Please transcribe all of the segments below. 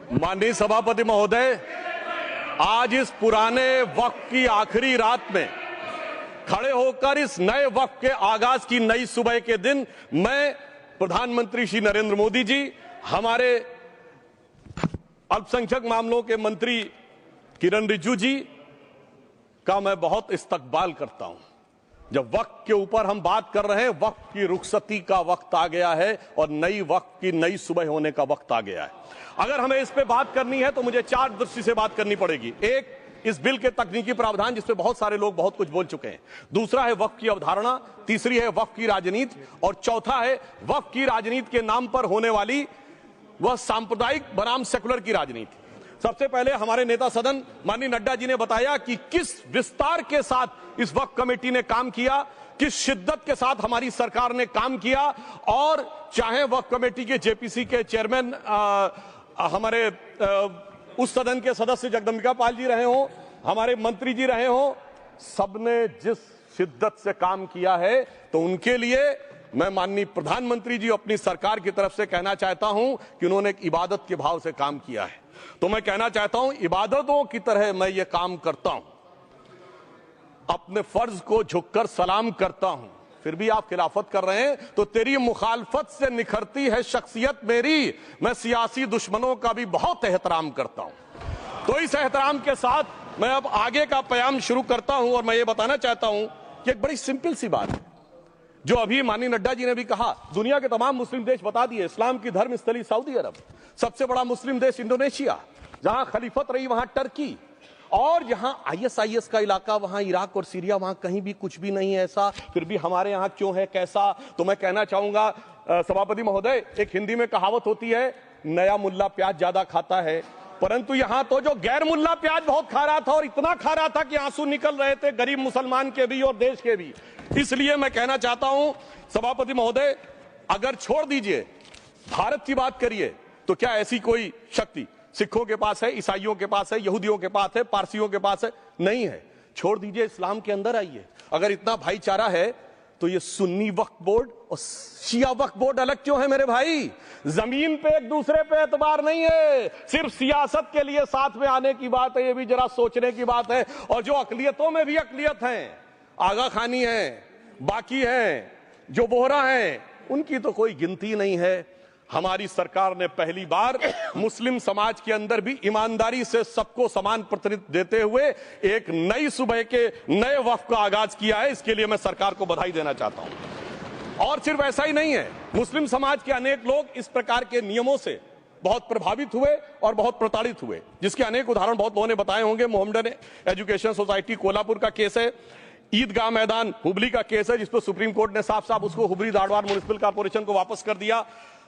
माननीय सभापति महोदय, आज इस पुराने वक्त की आखिरी रात में खड़े होकर इस नए वक्त के आगाज की नई सुबह के दिन मैं प्रधानमंत्री श्री नरेंद्र मोदी जी, हमारे अल्पसंख्यक मामलों के मंत्री किरण रिजिजू जी का मैं बहुत इस्तकबाल करता हूं। जब वक्त के ऊपर हम बात कर रहे हैं, वक्त की रुखसती का वक्त आ गया है और नई वक्त की नई सुबह होने का वक्त आ गया है। अगर हमें इस पे बात करनी है तो मुझे चार दृष्टि से बात करनी पड़ेगी। एक, इस बिल के तकनीकी प्रावधान जिस पे बहुत सारे लोग बहुत कुछ बोल चुके हैं। दूसरा है वक्त की अवधारणा। तीसरी है वक्त की राजनीति। और चौथा है वक्त की राजनीति के नाम पर होने वाली वह सांप्रदायिक बनाम सेकुलर की राजनीति। सबसे पहले हमारे नेता सदन माननीय नड्डा जी ने बताया कि किस विस्तार के साथ इस वक्त कमेटी ने काम किया, किस शिद्दत के साथ हमारी सरकार ने काम किया। और चाहे वक्त कमेटी के जेपीसी के चेयरमैन हमारे उस सदन के सदस्य जगदम्बिका पाल जी रहे हो, हमारे मंत्री जी रहे हो, सबने जिस शिद्दत से काम किया है, तो उनके लिए मैं माननीय प्रधानमंत्री जी अपनी सरकार की तरफ से कहना चाहता हूं कि उन्होंने एक इबादत के भाव से काम किया है। तो मैं कहना चाहता हूं, इबादतों की तरह मैं ये काम करता हूं, अपने फर्ज को झुककर सलाम करता हूं, फिर भी आप खिलाफत कर रहे हैं तो तेरी मुखालफत से निखरती है शख्सियत मेरी। मैं सियासी दुश्मनों का भी बहुत एहतराम करता हूं। तो इस एहतराम के साथ मैं अब आगे का बयान शुरू करता हूं और मैं ये बताना चाहता हूं कि एक बड़ी सिंपल सी बात है जो अभी माननीय नड्डा जी ने भी कहा। दुनिया के तमाम मुस्लिम देश बता दिए, इस्लाम की धर्म स्थली सऊदी अरब, सबसे बड़ा मुस्लिम देश इंडोनेशिया, जहां खलीफत रही वहां टर्की, और जहां आईएसआईएस का इलाका वहां इराक और सीरिया, वहां कहीं भी कुछ भी नहीं है ऐसा। फिर भी हमारे यहां क्यों है, कैसा? तो मैं कहना चाहूंगा सभापति महोदय, एक हिंदी में कहावत होती है, नया मुल्ला प्याज ज्यादा खाता है, परंतु यहां तो जो गैर मुल्ला प्याज बहुत खा रहा था, और इतना खा रहा था कि आंसू निकल रहे थे गरीब मुसलमान के भी और देश के भी। इसलिए मैं कहना चाहता हूं सभापति महोदय, अगर छोड़ दीजिए भारत की बात करिए, तो क्या ऐसी कोई शक्ति सिखों के पास है, ईसाइयों के पास है, यहूदियों के पास है, पारसियों के पास है? नहीं है। छोड़ दीजिए, इस्लाम के अंदर आइए। अगर इतना भाईचारा है तो ये सुन्नी वक्फ बोर्ड और शिया वक्फ बोर्ड अलग क्यों है मेरे भाई? जमीन पे एक दूसरे पे एतबार नहीं है, सिर्फ सियासत के लिए साथ में आने की बात है। ये भी जरा सोचने की बात है। और जो अकलियतों में भी अकलियत है, आगा खानी है, बाकी है, जो बोहरा है, उनकी तो कोई गिनती नहीं है। हमारी सरकार ने पहली बार मुस्लिम समाज के अंदर भी ईमानदारी से सबको समान प्रतिनिधित्व देते हुए एक नई सुबह के नए वक्त का आगाज किया है। इसके लिए मैं सरकार को बधाई देना चाहता हूं। और सिर्फ ऐसा ही नहीं है, मुस्लिम समाज के अनेक लोग इस प्रकार के नियमों से बहुत प्रभावित हुए और बहुत प्रताड़ित हुए, जिसके अनेक उदाहरण बहुत लोगों ने बताए होंगे। मोहम्मडन एजुकेशन सोसाइटी कोल्हापुर का केस है, ईदगाह मैदान हुबली का केस है, जिसको सुप्रीम कोर्ट ने साफ साफ उसको हुबली धारवाड़ म्युनिसिपल कॉर्पोरेशन को वापस कर दिया।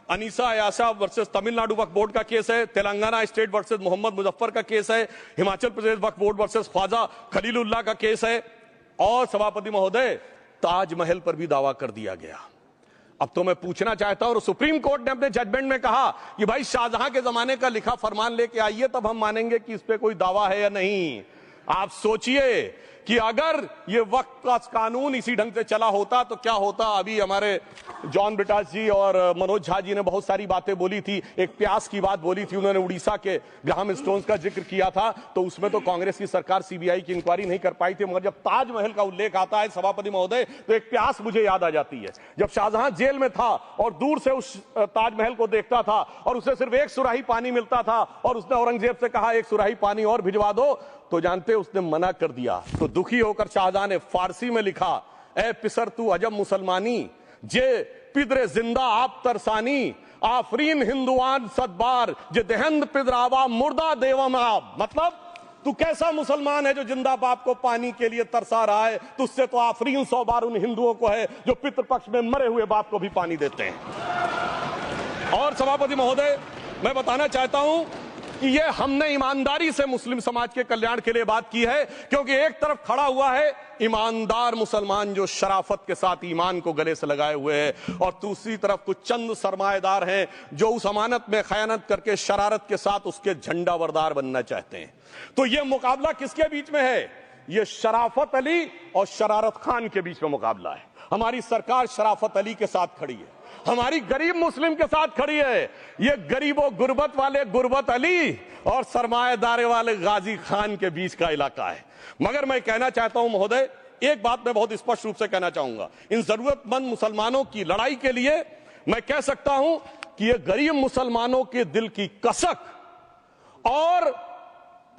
अनीसा अयासा वर्सेस तमिलनाडु वक्फ बोर्ड का केस है, तेलंगाना स्टेट वर्सेस मोहम्मद मुजफ्फर का केस है, हिमाचल प्रदेश वक्फ बोर्ड वर्सेस ख्वाजा खलीलुल्लाह का केस है। और सभापति महोदय, ताजमहल पर भी दावा कर दिया गया। अब तो मैं पूछना चाहता हूं, सुप्रीम कोर्ट ने अपने जजमेंट में कहा कि भाई शाहजहां के जमाने का लिखा फरमान लेके आइए, तब हम मानेंगे कि इस पे कोई दावा है या नहीं। आप सोचिए कि अगर ये वक्त का कानून इसी ढंग से चला होता तो क्या होता। अभी हमारे जॉन ब्रिटास जी और मनोज झा जी ने बहुत सारी बातें बोली थी। एक प्यास की बात बोली थी, उन्होंने उड़ीसा के ग्राहम स्टोन्स का जिक्र किया था, तो उसमें तो कांग्रेस की सरकार सीबीआई की इंक्वायरी नहीं कर पाई थी। मगर जब ताजमहल का उल्लेख आता है सभापति महोदय, तो एक प्यास मुझे याद आ जाती है। जब शाहजहां जेल में था और दूर से उस ताजमहल को देखता था और उसे सिर्फ एक सुराही पानी मिलता था, और उसने औरंगजेब से कहा एक सुराही पानी और भिजवा दो, तो जानते उसने मना कर दिया। तो दुखी होकर शाहजहां ने फारसी में लिखा, ए पिसर तू अजब मुसलमानी, जे पिदरे जिंदा आप तरसानी, आफरीन हिंदुआन सदबार, जे देहंद पिदरावा मुर्दा देवम आप। मतलब तू कैसा मुसलमान है जो जिंदा बाप को पानी के लिए तरसा रहा है? तुझसे तो आफरीन 100 बार उन हिंदुओं को है जो पितृपक्ष में मरे हुए बाप को भी पानी देते हैं। और सभापति महोदय, मैं बताना चाहता हूं कि ये हमने ईमानदारी से मुस्लिम समाज के कल्याण के लिए बात की है, क्योंकि एक तरफ खड़ा हुआ है ईमानदार मुसलमान जो शराफत के साथ ईमान को गले से लगाए हुए है, और दूसरी तरफ कुछ चंद सरमाएदार हैं जो उस अमानत में खयानत करके शरारत के साथ उसके झंडा बरदार बनना चाहते हैं। तो ये मुकाबला किसके बीच में है? ये शराफत अली और शरारत खान के बीच में मुकाबला है। हमारी सरकार शराफत अली के साथ खड़ी है। हमारी गरीब मुस्लिम के साथ खड़ी है। ये गरीबों गुर्बत वाले गुर्बत अली और सरमाएदारे वाले गाजी खान के बीच का इलाका है। मगर मैं कहना चाहता हूं महोदय, एक बात मैं बहुत स्पष्ट रूप से कहना चाहूंगा, इन जरूरतमंद मुसलमानों की लड़ाई के लिए मैं कह सकता हूं कि ये गरीब मुसलमानों के दिल की कसक और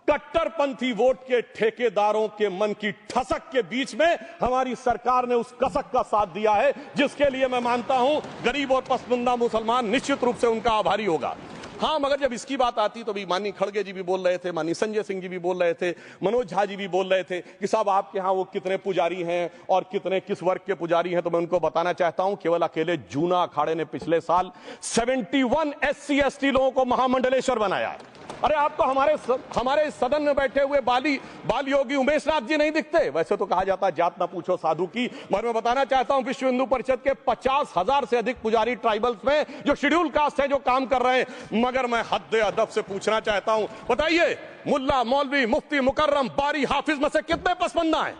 कट्टरपंथी वोट के ठेकेदारों के मन की ठसक के बीच में हमारी सरकार ने उस कसक का साथ दिया है, जिसके लिए मैं मानता हूं गरीब और पसमानदा मुसलमान निश्चित रूप से उनका आभारी होगा। हां, मगर जब इसकी बात आती तो भी माननीय खड़गे जी भी बोल रहे थे, माननीय संजय सिंह जी भी बोल रहे थे, मनोज झा जी भी बोल रहे थे कि साहब आपके यहां वो कितने पुजारी हैं और कितने किस वर्ग के पुजारी हैं। तो मैं उनको बताना चाहता हूं, केवल अकेले जूना अखाड़े ने पिछले साल 71 SC ST लोगों को महामंडलेश्वर बनाया है। अरे आपको हमारे सदन में बैठे हुए बाल योगी उमेश नाथ जी नहीं दिखते? वैसे तो कहा जाता है जात ना पूछो साधु की, मगर मैं बताना चाहता हूं विश्व हिंदू परिषद के 50,000 से अधिक पुजारी ट्राइबल्स में जो शेड्यूल कास्ट है जो काम कर रहे हैं। मगर मैं हद अदब से पूछना चाहता हूं, बताइए मुल्ला मौलवी मुफ्ती मुकर्रम बारी हाफिज में से कितने पसमंदा हैं?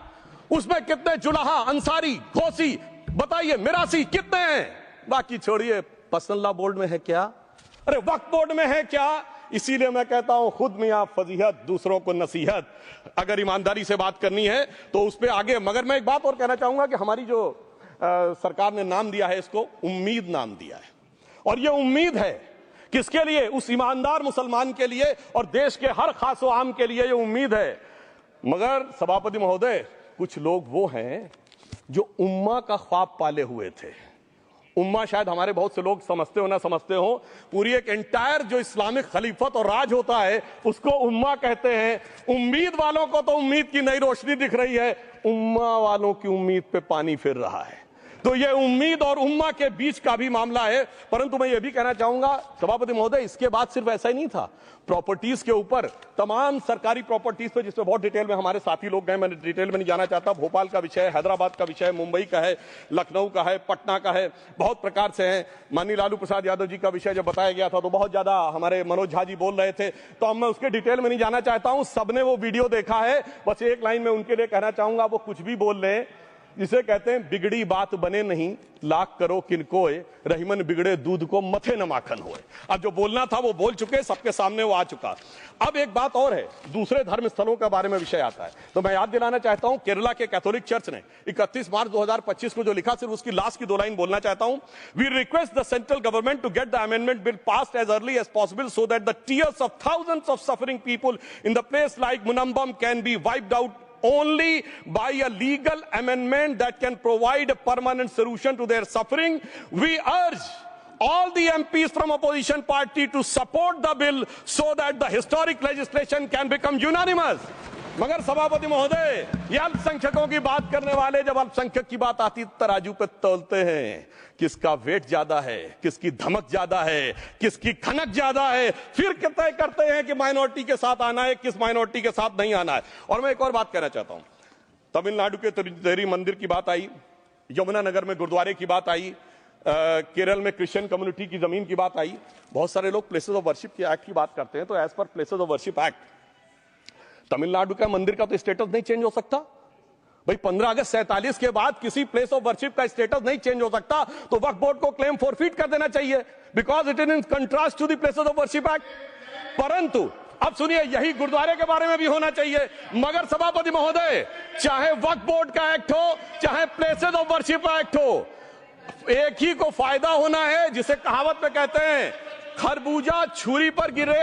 उसमें कितने जुलाहा अंसारी घोसी बताइए मिरासी कितने हैं? बाकी छोड़िए, पर्सनल बोर्ड में है क्या? अरे वक्फ बोर्ड में है क्या? इसीलिए मैं कहता हूं खुद मियां फजीहत दूसरों को नसीहत। अगर ईमानदारी से बात करनी है तो उस पर आगे। मगर मैं एक बात और कहना चाहूंगा कि हमारी जो सरकार ने नाम दिया है, इसको उम्मीद नाम दिया है, और यह उम्मीद है किसके लिए? उस ईमानदार मुसलमान के लिए और देश के हर खास व आम के लिए यह उम्मीद है। मगर सभापति महोदय, कुछ लोग वो हैं जो उम्मा का ख्वाब पाले हुए थे। उम्मा शायद हमारे बहुत से लोग समझते हो ना समझते हो, पूरी एक एंटायर जो इस्लामिक खलीफत और राज होता है उसको उम्मा कहते हैं। उम्मीद वालों को तो उम्मीद की नई रोशनी दिख रही है, उम्मा वालों की उम्मीद पे पानी फिर रहा है। तो ये उम्मीद और उम्मा के बीच का भी मामला है। परंतु मैं ये भी कहना चाहूंगा सभापति महोदय, इसके बाद सिर्फ ऐसा ही नहीं था, प्रॉपर्टीज के ऊपर तमाम सरकारी प्रॉपर्टीज पे जिसमें बहुत डिटेल में हमारे साथी लोग गए, मैं डिटेल में नहीं जाना चाहता। भोपाल का विषय है, हैदराबाद का विषय है, मुंबई का है, लखनऊ का है, पटना का है, बहुत प्रकार से है। माननीय लालू प्रसाद यादव जी का विषय जब बताया गया था तो बहुत ज्यादा हमारे मनोज झा जी बोल रहे थे, तो अब मैं उसके डिटेल में नहीं जाना चाहता हूं। सबने वो वीडियो देखा है। बस एक लाइन में उनके लिए कहना चाहूंगा, वो कुछ भी बोल रहे हैं, जिसे कहते हैं बिगड़ी बात बने नहीं, लाख करो किनकोए, रहीमन बिगड़े दूध को मथे न माखन होए। अब जो बोलना था वो बोल चुके, सबके सामने वो आ चुका। अब एक बात और है, दूसरे धर्म स्थलों के बारे में विषय आता है, तो मैं याद दिलाना चाहता हूं केरला के कैथोलिक चर्च ने 31 मार्च 2025 को जो लिखा, सिर्फ उसकी लास्ट की 2 लाइन बोलना चाहता हूं। We request the central government to get the amendment bill passed as early as possible so that the tears of thousands of suffering people in the place like Munambam can be wiped out only by a legal amendment that can provide a permanent solution to their suffering. We urge all the MPs from opposition party to support the bill so that the historic legislation can become unanimous. मगर सभापति महोदय, ये अल्पसंख्यकों की बात करने वाले जब अल्पसंख्यक की बात आती तराजू पे तोलते हैं, किसका वेट ज्यादा है, किसकी धमक ज्यादा है, किसकी खनक ज्यादा है, फिर तय करते हैं कि माइनॉरिटी के साथ आना है, किस माइनॉरिटी के साथ नहीं आना है। और मैं एक और बात कहना चाहता हूं, तमिलनाडु के तिरुचेरी मंदिर की बात आई, यमुनानगर में गुरुद्वारे की बात आई, केरल में क्रिश्चियन कम्युनिटी की जमीन की बात आई। बहुत सारे लोग प्लेसेस ऑफ वर्शिप के एक्ट की बात करते हैं, तो as per places of worship act Tamil Nadu का मंदिर का तो स्टेटस नहीं चेंज हो सकता भाई। 15 अगस्त 47 के बाद किसी प्लेस ऑफ वर्शिप का स्टेटस नहीं चेंज हो सकता, तो वक्फ बोर्ड को क्लेम फॉरफिट कर देना चाहिए, because it is in contrast to the places of worship act. परंतु अब सुनिए, यही गुरुद्वारे के बारे में भी होना चाहिए। मगर सभापति महोदय, चाहे वक्फ बोर्ड का एक्ट हो, चाहे प्लेसेस ऑफ वर्शिप एक्ट हो, एक ही को फायदा होना है, जिसे कहावत में कहते हैं खरबूजा छुरी पर गिरे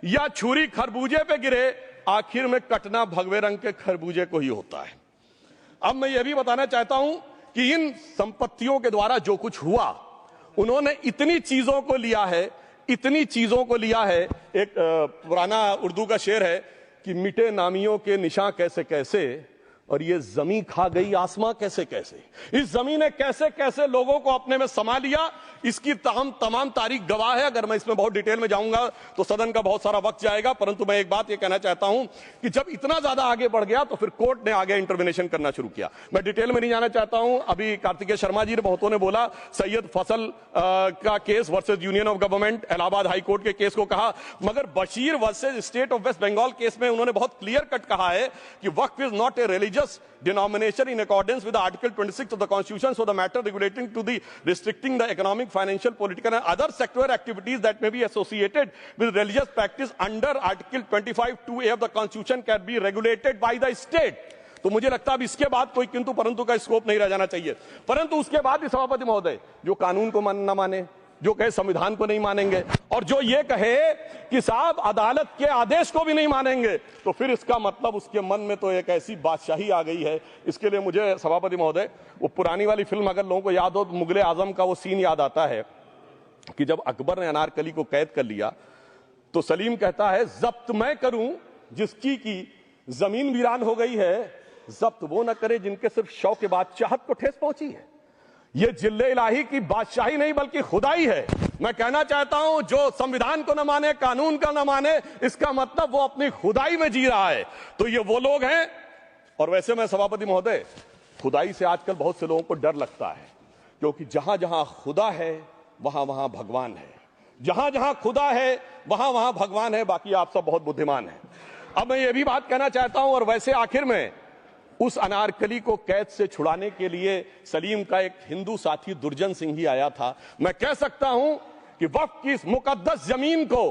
या छुरी खरबूजे पे गिरे, आखिर में कटना भगवे रंग के खरबूजे को ही होता है। अब मैं यह भी बताना चाहता हूं कि इन संपत्तियों के द्वारा जो कुछ हुआ, उन्होंने इतनी चीजों को लिया है, इतनी चीजों को लिया है। एक पुराना उर्दू का शेर है कि मिटे नामियों के निशान कैसे कैसे, और ये जमीन खा गई आसमां कैसे कैसे। इस जमीन ने कैसे कैसे लोगों को अपने में समा लिया, इसकी तमाम तारीख गवाह है। अगर मैं इसमें बहुत डिटेल में जाऊंगा तो सदन का बहुत सारा वक्त जाएगा, परंतु मैं एक बात ये कहना चाहता हूं कि जब इतना ज्यादा आगे बढ़ गया तो फिर कोर्ट ने आगे इंटरवेंशन करना शुरू किया। मैं डिटेल में नहीं जाना चाहता हूं। अभी कार्तिकेय शर्मा जी ने बहुतों ने बोला सैयद फसल का case versus union of government, Allahabad high court के केस को कहा, मगर Bashir versus state of West Bengal case में उन्होंने बहुत क्लियर कट कहा है कि waqf is not a religious religious denomination in accordance with Article 26 of the Constitution, so the matter relating to the restricting the economic, financial, political and other sectoral activities that may be associated with religious practice under Article 25(2)(a) of the Constitution can be regulated by the state. तो मुझे लगता है अब इसके बाद कोई किंतु परंतु का स्कोप नहीं रह जाना चाहिए। परंतु उसके बाद भी सभापति महोदय जो कानून को न माने, जो कहे संविधान को नहीं मानेंगे और जो ये कहे कि साहब अदालत के आदेश को भी नहीं मानेंगे, तो फिर इसका मतलब उसके मन में तो एक ऐसी बादशाही आ गई है। इसके लिए मुझे सभापति महोदय वो पुरानी वाली फिल्म अगर लोगों को याद हो तो मुगले आजम का वो सीन याद आता है कि जब अकबर ने अनारकली को कैद कर लिया तो सलीम कहता है जब्त मैं करूं जिसकी की जमीन वीरान हो गई है, जब्त वो न करे जिनके सिर्फ शौ के बाद चाहत को ठेस पहुंची है। ये जिल्ले इलाही की बादशाही नहीं बल्कि खुदाई है। मैं कहना चाहता हूं जो संविधान को न माने, कानून का न माने, इसका मतलब वो अपनी खुदाई में जी रहा है। तो ये वो लोग हैं। और वैसे मैं सभापति महोदय खुदाई से आजकल बहुत से लोगों को डर लगता है, क्योंकि जहां जहां खुदा है वहां वहां भगवान है, जहां जहां खुदा है वहां वहां भगवान है। बाकी आप सब बहुत बुद्धिमान हैं। अब मैं ये भी बात कहना चाहता हूं, और वैसे आखिर में उस अनारकली को कैद से छुड़ाने के लिए सलीम का एक हिंदू साथी दुर्जन सिंह ही आया था। मैं कह सकता हूं कि वक्फ की इस मुकद्दस जमीन को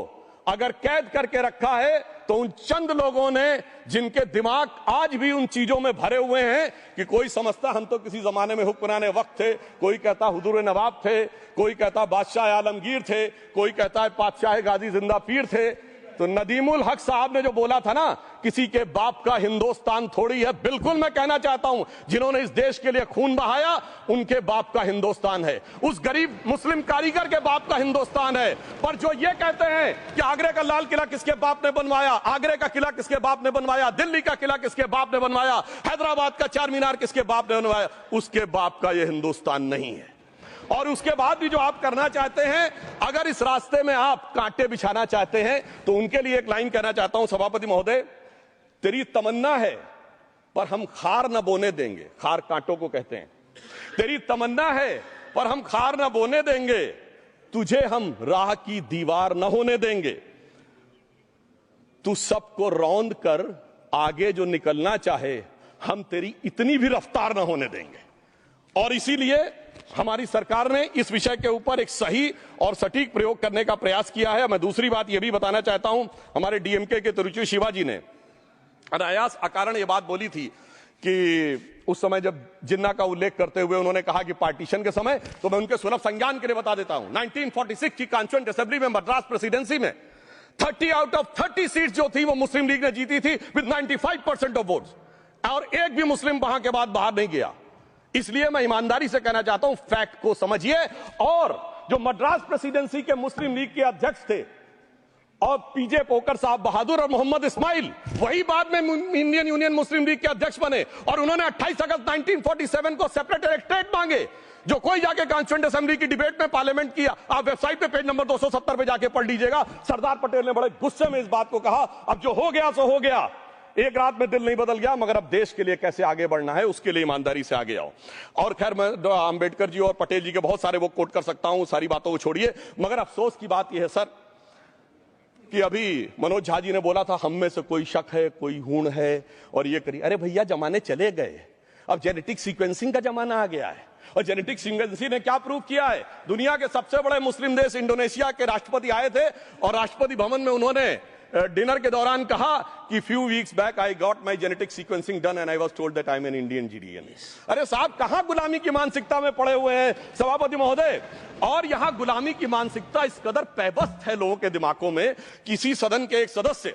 अगर कैद करके रखा है तो उन चंद लोगों ने जिनके दिमाग आज भी उन चीजों में भरे हुए हैं कि कोई समझता हम तो किसी जमाने में हुक्मरान वक्त थे, कोई कहता हुजूर नवाब थे, कोई कहता बादशाह आलमगीर थे, कोई कहता है बादशाह गाजी जिंदा पीर थे। तो नदीमुल हक साहब ने जो बोला था ना, किसी के बाप का हिंदुस्तान थोड़ी है, बिल्कुल मैं कहना चाहता हूं जिन्होंने इस देश के लिए खून बहाया उनके बाप का हिंदुस्तान है, उस गरीब मुस्लिम कारीगर के बाप का हिंदुस्तान है। पर जो ये कहते हैं कि आगरे का लाल किला किसके बाप ने बनवाया, आगरे का किला किसके बाप ने बनवाया, दिल्ली का किला किसके बाप ने बनवाया, हैदराबाद का चार मीनार किसके बाप ने बनवाया, उसके बाप का यह हिंदुस्तान नहीं है। और उसके बाद भी जो आप करना चाहते हैं, अगर इस रास्ते में आप कांटे बिछाना चाहते हैं तो उनके लिए एक लाइन कहना चाहता हूं सभापति महोदय, तेरी तमन्ना है पर हम खार न बोने देंगे, खार कांटों को कहते हैं, तेरी तमन्ना है पर हम खार न बोने देंगे, तुझे हम राह की दीवार न होने देंगे, तू सबको रौंद कर आगे जो निकलना चाहे हम तेरी इतनी भी रफ्तार न होने देंगे। और इसीलिए हमारी सरकार ने इस विषय के ऊपर एक सही और सटीक प्रयोग करने का प्रयास किया है। मैं दूसरी बात यह भी बताना चाहता हूं, हमारे डीएमके के तिरुचि शिवाजी ने अनायास अकारण यह बात बोली थी कि उस समय जब जिन्ना का उल्लेख करते हुए उन्होंने कहा कि पार्टीशन के समय, तो मैं उनके सुलभ संज्ञान के लिए बता देता हूं, 1946 की कॉन्स्टिट्यूएंट असेंबली में मद्रास प्रेसिडेंसी में 30 आउट ऑफ 30 सीट जो थी वो मुस्लिम लीग ने जीती थी विद 95% ऑफ वोट्स, और एक भी मुस्लिम वहां के बाद बाहर नहीं गया। इसलिए मैं ईमानदारी से कहना चाहता हूं, फैक्ट को समझिए। और जो मद्रास प्रेसिडेंसी के मुस्लिम लीग के अध्यक्ष थे और पीजे पोकर साहब बहादुर और मोहम्मद इस्माइल, वही बाद में इंडियन यूनियन मुस्लिम लीग के अध्यक्ष बने, और उन्होंने 28 अगस्त 1947 को सेपरेट इलेक्टोरेट मांगे, जो कोई जाके कॉन्स्टिट्यूएंट असेंबली की डिबेट में पार्लियामेंट किया। आप वेबसाइट पे पेज नंबर 270 पे जाके पढ़ लीजिएगा। सरदार पटेल ने बड़े गुस्से में इस बात को कहा, अब जो हो गया सो हो गया, एक रात में दिल नहीं बदल गया, मगर अब देश के लिए कैसे आगे बढ़ना है उसके लिए ईमानदारी से आगे आओ। और खैर मैं अंबेडकर जी और पटेल जी के बहुत सारे वो कोट कर सकता हूं, सारी बातों को छोड़िए। मगर अफसोस की बात यह है सर कि अभी मनोज झा जी ने बोला था हम में से कोई शक है, कोई हूण है और ये करिए। अरे भैया जमाने चले गए, अब जेनेटिक सीक्वेंसिंग का जमाना आ गया है। और जेनेटिक सीक्वेंसिंग ने क्या प्रूव किया है, दुनिया के सबसे बड़े मुस्लिम देश इंडोनेशिया के राष्ट्रपति आए थे और राष्ट्रपति भवन में उन्होंने डिनर के दौरान कहा कि few weeks back I got my genetic sequencing done and I was told that I am an Indian GDN. अरे साहब कहां गुलामी की मानसिकता में पड़े हुए हैं सभापति महोदय। और यहां गुलामी की मानसिकता इस कदर पैबस्त है लोगों के दिमागों में। किसी सदन के एक सदस्य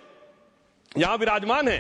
यहां विराजमान है,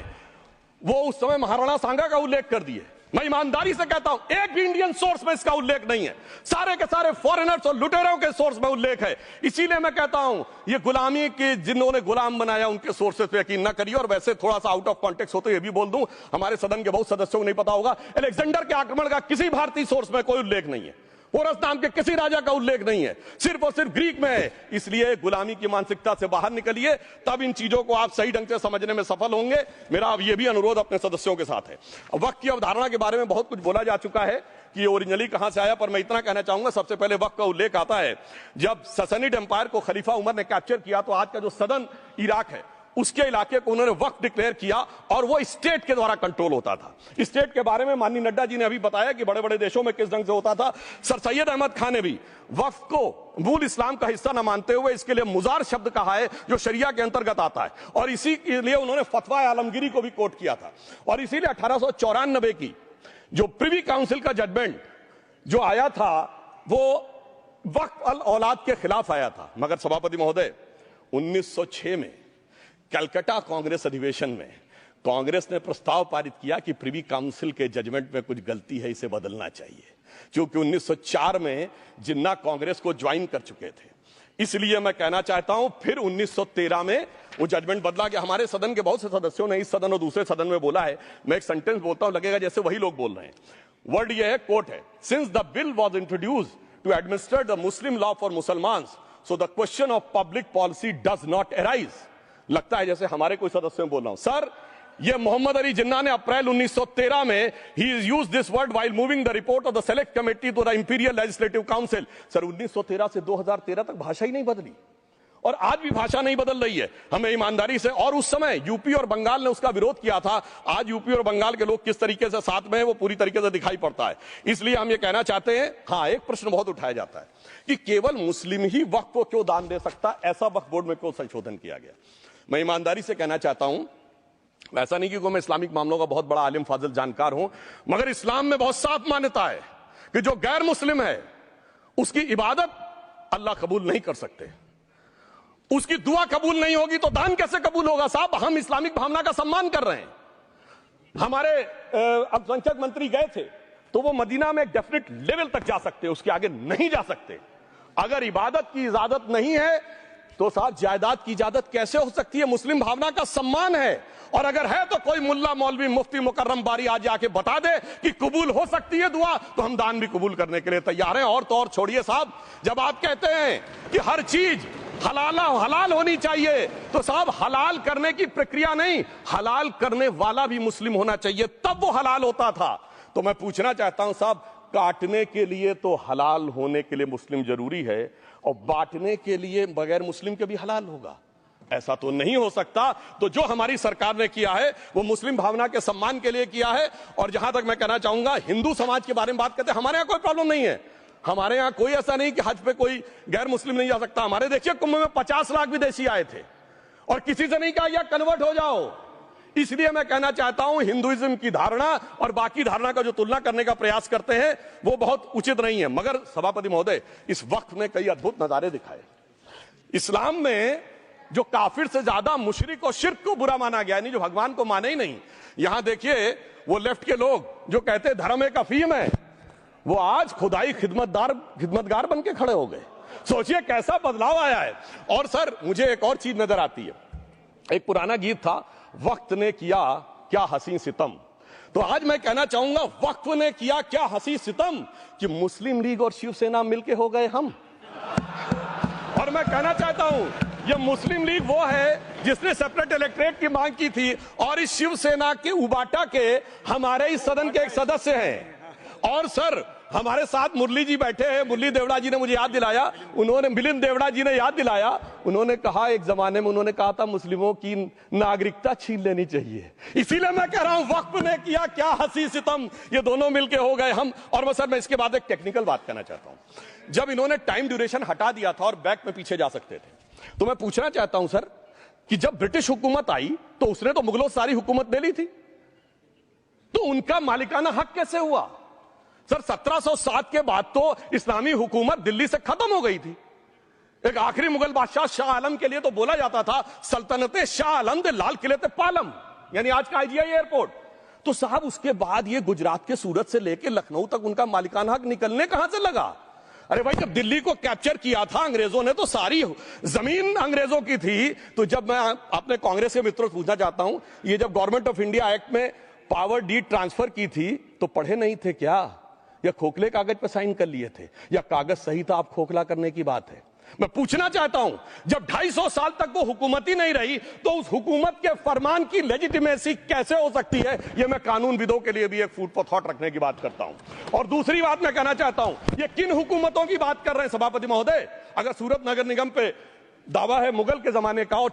वो उस समय महाराणा सांगा का उल्लेख कर दिए। मैं ईमानदारी से कहता हूं एक भी इंडियन सोर्स में इसका उल्लेख नहीं है, सारे के सारे फॉरेनर्स और लुटेरों के सोर्स में उल्लेख है। इसीलिए मैं कहता हूं ये गुलामी के जिन्होंने गुलाम बनाया उनके सोर्सेस पे यकीन न करिए। और वैसे थोड़ा सा आउट ऑफ कॉन्टेक्स्ट हो तो ये भी बोल दूं, हमारे सदन के बहुत सदस्यों को नहीं पता होगा, अलेक्जेंडर के आक्रमण का किसी भारतीय सोर्स में कोई उल्लेख नहीं है, पोरस नाम के किसी राजा का उल्लेख नहीं है, सिर्फ और सिर्फ ग्रीक में है। इसलिए गुलामी की मानसिकता से बाहर निकलिए, तब इन चीजों को आप सही ढंग से समझने में सफल होंगे। मेरा अब यह भी अनुरोध अपने सदस्यों के साथ है। वक्त की अवधारणा के बारे में बहुत कुछ बोला जा चुका है कि ओरिजिनली कहां से आया, पर मैं इतना कहना चाहूंगा, सबसे पहले वक्त का उल्लेख आता है जब ससनिड एम्पायर को खलीफा उमर ने कैप्चर किया तो आज का जो सदन इराक है उसके इलाके को उन्होंने वक्फ डिक्लेयर किया और वो स्टेट के द्वारा कंट्रोल होता था। स्टेट के बारे में माननीय नड्डा जी ने अभी बताया कि बड़े बड़े देशों में किस ढंग से होता था। सर सैयद अहमद खान ने भी वक्फ को मूल इस्लाम का हिस्सा न मानते हुए इसके लिए मुजार शब्द कहा है जो शरिया के अंतर्गत आता है, और इसी के लिए उन्होंने फतवा आलमगीरी को भी कोट किया था। और इसीलिए 1894 की जो प्रिवी काउंसिल का जजमेंट जो आया था वो वक्फ अल औलाद के खिलाफ आया था। मगर सभापति महोदय 1906 में कलकत्ता कांग्रेस अधिवेशन में कांग्रेस ने प्रस्ताव पारित किया कि प्रिवी काउंसिल के जजमेंट में कुछ गलती है, इसे बदलना चाहिए, क्योंकि 1904 में जिन्ना कांग्रेस को ज्वाइन कर चुके थे। इसलिए मैं कहना चाहता हूं फिर 1913 में वो जजमेंट बदला कि हमारे सदन के बहुत से सदस्यों ने इस सदन और दूसरे सदन में बोला है, मैं एक सेंटेंस बोलता हूं, लगेगा जैसे वही लोग बोल रहे हैं। वर्ड ये है, कोट है, since the bill was introduced to administer the Muslim law for Musalmans so the question of public policy does not arise. लगता है जैसे हमारे कोई सदस्य बोल रहा हूं। सर ये मोहम्मद अली जिन्ना ने अप्रैल 1913 में ही is used this word while moving the report of the select committee to the imperial legislative council. Sir 1913 से 2013 तक भाषा ही नहीं बदली और आज भी भाषा नहीं बदल रही है, हमें ईमानदारी से। और उस समय यूपी और बंगाल ने उसका विरोध किया था। आज यूपी और बंगाल के लोग किस तरीके से साथ में है वो पूरी तरीके से दिखाई पड़ता है। इसलिए हम ये कहना चाहते हैं, हाँ एक प्रश्न बहुत उठाया जाता है कि केवल मुस्लिम ही वक्फ को क्यों दान दे सकता, ऐसा वक्फ बोर्ड में क्यों संशोधन किया गया। मैं ईमानदारी से कहना चाहता हूं, ऐसा नहीं कि मैं इस्लामिक मामलों का बहुत बड़ा आलिम फाजिल जानकार हूं, मगर इस्लाम में बहुत साफ मान्यता है कि जो गैर मुस्लिम है उसकी इबादत अल्लाह कबूल नहीं कर सकते, उसकी दुआ कबूल नहीं होगी तो दान कैसे कबूल होगा। साहब हम इस्लामिक भावना का सम्मान कर रहे हैं। हमारे अल्पसंख्यक मंत्री गए थे तो वो मदीना में एक डेफिनेट लेवल तक जा सकते, उसके आगे नहीं जा सकते। अगर इबादत की इजाजत नहीं है तो साहब जायदाद की इजाजत कैसे हो सकती है। मुस्लिम भावना का सम्मान है, और अगर है तो कोई मुल्ला मौलवी मुफ्ती मुकर्रम बारी आज आके बता दे कि कबूल हो सकती है दुआ, तो हम दान भी कबूल करने के लिए तैयार हैं। और तो और छोड़िए साहब, जब आप कहते हैं कि हर चीज हलाल होनी चाहिए, तो साहब हलाल करने की प्रक्रिया नहीं, हलाल करने वाला भी मुस्लिम होना चाहिए, तब वो हलाल होता था। तो मैं पूछना चाहता हूं साहब, काटने के लिए तो हलाल होने के लिए मुस्लिम जरूरी है और बांटने के लिए बगैर मुस्लिम के भी हलाल होगा, ऐसा तो नहीं हो सकता। तो जो हमारी सरकार ने किया है वो मुस्लिम भावना के सम्मान के लिए किया है। और जहां तक मैं कहना चाहूंगा, हिंदू समाज के बारे में बात करते हैं, हमारे यहां कोई प्रॉब्लम नहीं है। हमारे यहां कोई ऐसा नहीं कि हज पे कोई गैर मुस्लिम नहीं जा सकता। हमारे देखिए कुंभ में 50 लाख विदेशी आए थे और किसी से नहीं कहा या कन्वर्ट हो जाओ। इसलिए मैं कहना चाहता हूं, हिंदुइज्म की धारणा और बाकी धारणा का जो तुलना करने का प्रयास करते हैं वो बहुत उचित नहीं है। मगर सभापति महोदय, इस वक्त ने कई अद्भुत नजारे दिखाए। इस्लाम में जो काफिर से ज्यादा मुशरिक और शिर्क को बुरा माना गया, नहीं जो भगवान को माने ही नहीं। यहां देखिए वो लेफ्ट के लोग जो कहते धर्म एक अफीम है, वो आज खुदाई खिदमतगार बन के खड़े हो गए। सोचिए कैसा बदलाव आया है। और सर मुझे एक और चीज नजर आती है, एक पुराना गीत था, वक्त ने किया क्या हसी सितम। तो आज मैं कहना चाहूंगा, वक्त ने किया क्या हसी सितम कि मुस्लिम लीग और शिवसेना मिलके हो गए हम। और मैं कहना चाहता हूं, ये मुस्लिम लीग वो है जिसने सेपरेट इलेक्टोरेट की मांग की थी, और इस शिवसेना के उबाटा के हमारे इस सदन के एक सदस्य हैं। और सर हमारे साथ मुरली जी बैठे हैं, मुरली देवड़ा जी ने मुझे याद दिलाया, उन्होंने मिलिंद देवड़ा जी ने याद दिलाया, उन्होंने कहा एक जमाने में उन्होंने कहा था मुस्लिमों की नागरिकता छीन लेनी चाहिए। इसीलिए मैं कह रहा हूं, वक्त ने किया क्या हसी सितम, ये दोनों मिलके हो गए हम। और सर मैं इसके बाद एक टेक्निकल बात करना चाहता हूं। जब इन्होंने टाइम ड्यूरेशन हटा दिया था और बैक में पीछे जा सकते थे, तो मैं पूछना चाहता हूं सर कि जब ब्रिटिश हुकूमत आई तो उसने तो मुगलों सारी हुकूमत ले ली थी, तो उनका मालिकाना हक कैसे हुआ। सर 1707 के बाद तो इस्लामी हुकूमत दिल्ली से खत्म हो गई थी। एक आखिरी मुगल बादशाह शाह आलम के लिए तो बोला जाता था सल्तनते शाह आलम दे लाल किले ते पालम, यानी आज का IGI एयरपोर्ट। तो साहब उसके बाद ये गुजरात के सूरत से लेकर लखनऊ तक उनका मालिकाना हक निकलने कहां से लगा। अरे भाई जब दिल्ली को कैप्चर किया था अंग्रेजों ने तो सारी जमीन अंग्रेजों की थी। तो जब मैं अपने कांग्रेस के मित्रों से पूछना चाहता हूं, ये जब गवर्नमेंट ऑफ इंडिया एक्ट में पावर डीड ट्रांसफर की थी तो पढ़े नहीं थे क्या, या खोखले कागज पर साइन कर लिए थे, या कागज सही था आप खोखला करने की बात है। मैं पूछना चाहता हूं, जब 250 साल तक वो हुकूमत ही नहीं रही तो उस हुकूमत के फरमान की लेजिटिमेसी कैसे हो सकती है। ये मैं कानूनविदों के लिए भी एक फूड फॉर थॉट रखने की बात करता हूं। और दूसरी बात मैं कहना चाहता हूं, ये किन हुकूमतों की बात कर रहे हैं सभापति महोदय। अगर सूरत नगर निगम पे दावा है मुगल के जमाने का और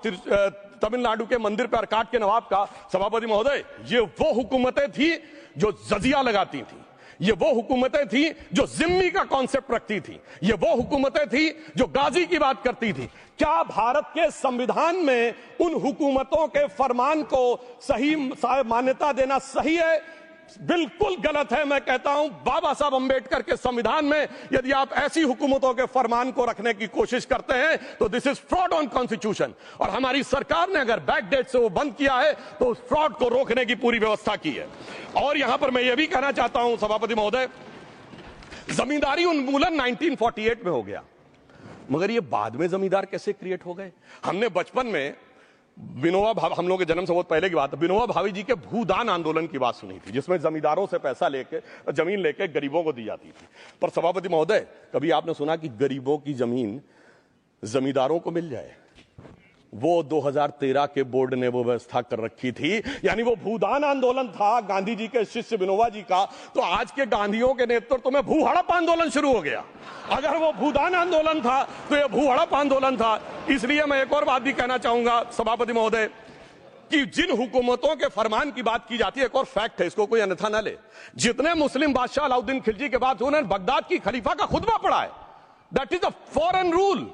तमिलनाडु के मंदिर पर अरकाट के नवाब का। सभापति महोदय, ये वो हुकूमतें थी जो जजिया लगाती थी, ये वो हुकूमतें थी जो जिम्मी का कॉन्सेप्ट रखती थी, ये वो हुकूमतें थी जो गाजी की बात करती थी। क्या भारत के संविधान में उन हुकूमतों के फरमान को सही मान्यता देना सही है? बिल्कुल गलत है। मैं कहता हूं बाबा साहब अंबेडकर के संविधान में यदि आप ऐसी हुकूमतों के फरमान को रखने की कोशिश करते हैं तो this is fraud on constitution. और हमारी सरकार ने अगर बैकडेट से वो बंद किया है तो उस फ्रॉड को रोकने की पूरी व्यवस्था की है। और यहां पर मैं ये भी कहना चाहता हूं सभापति महोदय, जमींदारी उन्मूलन 1948 में हो गया, मगर ये बाद में जमींदार कैसे क्रिएट हो गए? हमने बचपन में विनोबा भावे, हम लोगों के जन्म से बहुत पहले की बात है, विनोबा भावे जी के भूदान आंदोलन की बात सुनी थी, जिसमें जमींदारों से पैसा लेके जमीन लेके गरीबों को दी जाती थी। पर सभापति महोदय, कभी आपने सुना कि गरीबों की जमीन जमींदारों को मिल जाए? वो 2013 के बोर्ड ने वो व्यवस्था कर रखी थी। यानी वो भूदान आंदोलन था गांधी जी के शिष्य विनोबा जी का, तो आज के गांधियों के नेतृत्व में भू हड़प आंदोलन शुरू हो गया। अगर वो भूदान आंदोलन था तो ये भू हड़प आंदोलन था। इसलिए मैं एक और बात भी कहना चाहूंगा सभापति महोदय कि जिन हुकूमतों के फरमान की बात की जाती है, एक और फैक्ट है, इसको कोई अन्यथा ना ले, जितने मुस्लिम बादशाह अलाउद्दीन खिलजी के बाद उन्होंने बगदाद की खलीफा का खुतबा पढ़ा है। That is a foreign rule,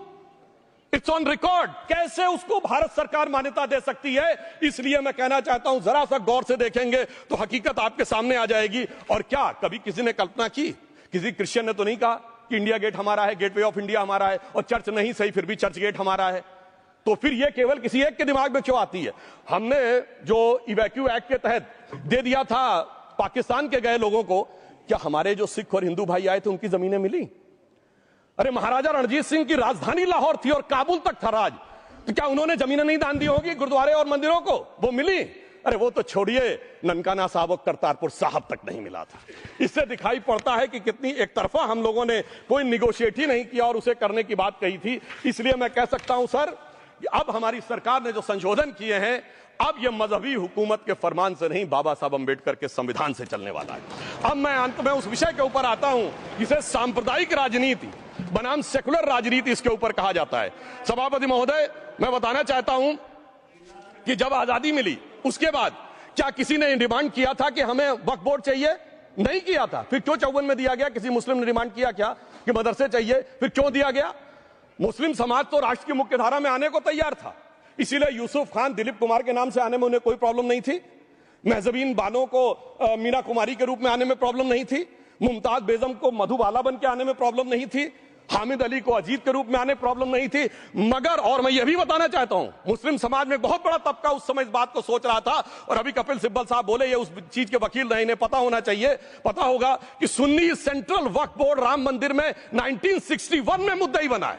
it's on record. कैसे उसको भारत सरकार मान्यता दे सकती है? इसलिए मैं कहना चाहता हूं जरा सा गौर से देखेंगे तो हकीकत आपके सामने आ जाएगी। और क्या कभी किसी ने कल्पना की, किसी क्रिश्चियन ने तो नहीं कहा कि इंडिया गेट हमारा है, गेटवे ऑफ इंडिया हमारा है, और चर्च नहीं सही फिर भी चर्च गेट हमारा है? तो फिर यह केवल किसी एक के दिमाग में क्यों आती है? हमने जो इवैक्यू एक्ट के तहत दे दिया था पाकिस्तान के गए लोगों को, क्या हमारे जो सिख और हिंदू भाई आए थे उनकी जमीनें मिली? अरे महाराजा रणजीत सिंह की राजधानी लाहौर थी और काबुल तक था राज, तो क्या उन्होंने जमीनें नहीं दान दी होगी गुरुद्वारे और मंदिरों को? वो मिली। अरे वो तो छोड़िए, ननकाना साहब और करतारपुर साहब तक नहीं मिला था। इससे दिखाई पड़ता है कि कितनी एक तरफा हम लोगों ने कोई निगोशिएट ही नहीं किया और उसे करने की बात कही थी। इसलिए मैं कह सकता हूं सर, अब हमारी सरकार ने जो संशोधन किए हैं, अब यह मजहबी हुकूमत के फरमान से नहीं, बाबा साहब अंबेडकर के संविधान से चलने वाला है। अब मैं अंत में उस विषय के ऊपर आता हूं जिसे सांप्रदायिक राजनीति बनाम सेकुलर राजनीति इसके ऊपर कहा जाता है। सभापति महोदय, मैं बताना चाहता हूं कि जब आजादी मिली उसके बाद क्या किसी ने डिमांड किया था कि हमें वक्फ बोर्ड चाहिए? नहीं किया था। फिर क्यों 54 में दिया गया? किसी मुस्लिम ने डिमांड किया क्या कि मदरसे चाहिए? फिर क्यों दिया गया? मुस्लिम समाज तो राष्ट्र की मुख्य धारा में आने को तैयार था, इसीलिए यूसुफ खान, दिलीप कुमार के नाम से आने में उन्हें कोई प्रॉब्लम नहीं थी। महजबीन बानो को मीना कुमारी के रूप में आने में प्रॉब्लम नहीं थी। मुमताज बेगम को मधुबाला बन के आने में प्रॉब्लम नहीं थी। हामिद अली को अजीत के रूप में आने प्रॉब्लम नहीं थी। मगर और मैं यह भी बताना चाहता हूं, मुस्लिम समाज में बहुत बड़ा तबका उस समय इस बात को सोच रहा था, और अभी कपिल सिब्बल साहब बोले ये उस चीज के वकील नहीं, इन्हें पता होना चाहिए, पता होगा कि सुन्नी सेंट्रल वक्फ बोर्ड राम मंदिर में 1961 में मुद्दई बना है,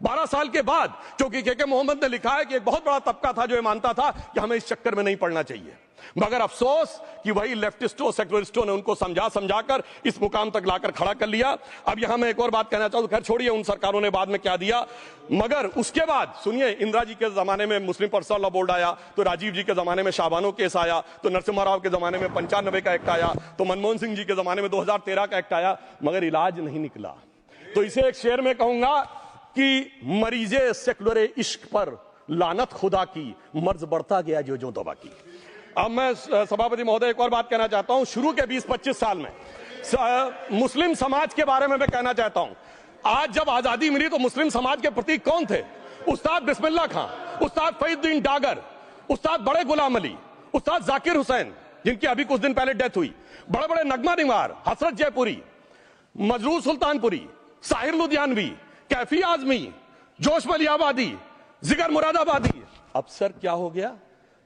12 साल के बाद। क्योंकि के मोहम्मद ने लिखा है कि एक बहुत बड़ा तबका था जो ये मानता था कि हमें इस चक्कर में नहीं पड़ना चाहिए। मगर अफसोस कि वही लेफ्टिस्टों, सेक्युलरिस्टों ने उनको समझाकर इस मुकाम तक लाकर खड़ा कर लिया। अब यहां मैं एक और बात कहना चाहूं, खैर छोड़िए उन सरकारों ने बाद में क्या दिया, मगर उसके बाद सुनिए, इंदिरा जी के जमाने में मुस्लिम पर्सनल लॉ बोर्ड आया, तो राजीव जी के जमाने में शाहबानो केस आया, तो नरसिम्हा राव के जमाने में 95 का एक्ट आया, तो मनमोहन सिंह जी के जमाने में 2013 का एक्ट आया, मगर इलाज नहीं निकला। तो इसे एक शेर में कहूंगा कि मरीजे सेकुलर इश्क पर लानत खुदा की, मर्ज बढ़ता गया जो दवा की। अब मैं सभापति महोदय एक और बात कहना चाहता हूं, शुरू के 20-25 साल में मुस्लिम समाज के बारे में मैं कहना चाहता हूं। आज जब आजादी मिली तो मुस्लिम समाज के प्रतीक कौन थे? उस्ताद बिस्मिल्लाह खां, उस्ताद फरीदुद्दीन डागर, उस्ताद बड़े गुलाम अली, उस्ताद जाकिर हुसैन, जिनकी अभी कुछ दिन पहले डेथ हुई, बड़े बड़े नगमा निवार, हसरत जयपुरी, मजरूर सुल्तानपुरी, साहिर लुधियानवी, कैफी आजमी, जोश मलियाबादी, जिगर मुरादाबादी। अब सर क्या हो गया?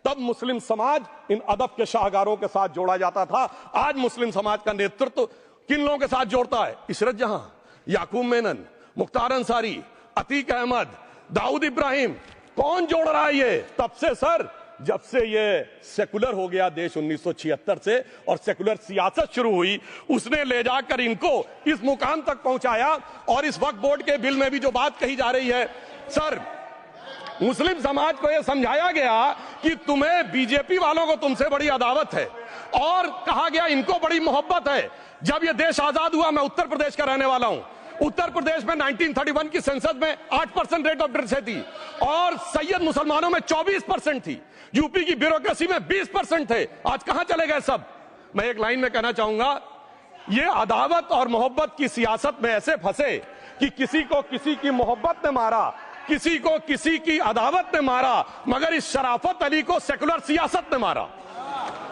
तब मुस्लिम समाज इन अदब के शाहकारों के साथ जोड़ा जाता था। आज मुस्लिम समाज का नेतृत्व किन लोगों के साथ जोड़ता है? इशरत जहां, याकूब मेनन, मुख्तार अंसारी, अतीक अहमद, दाऊद इब्राहिम। कौन जोड़ रहा है ये? तब से सर, जब से ये सेकुलर हो गया देश 1976 से और सेकुलर सियासत शुरू हुई, उसने ले जाकर इनको इस मुकाम तक पहुंचाया। और इस वक्फ बोर्ड के बिल में भी जो बात कही जा रही है सर, मुस्लिम समाज को यह समझाया गया कि तुम्हें बीजेपी वालों को तुमसे बड़ी अदावत है, और कहा गया इनको बड़ी मोहब्बत है। जब यह देश आजाद हुआ, मैं उत्तर प्रदेश का रहने वाला हूं, उत्तर प्रदेश में 1931 की संसद में 8% रेट ऑफ डेथ थी और सैयद मुसलमानों में 24% थी। यूपी की ब्यूरोक्रेसी में 20% थे। आज कहां चले गए सब? मैं एक लाइन में कहना चाहूंगा, ये अदावत और मोहब्बत की सियासत में ऐसे फंसे कि किसी को किसी की मोहब्बत ने मारा, किसी को किसी की अदावत ने मारा, मगर इस शराफत अली को सेकुलर सियासत ने मारा।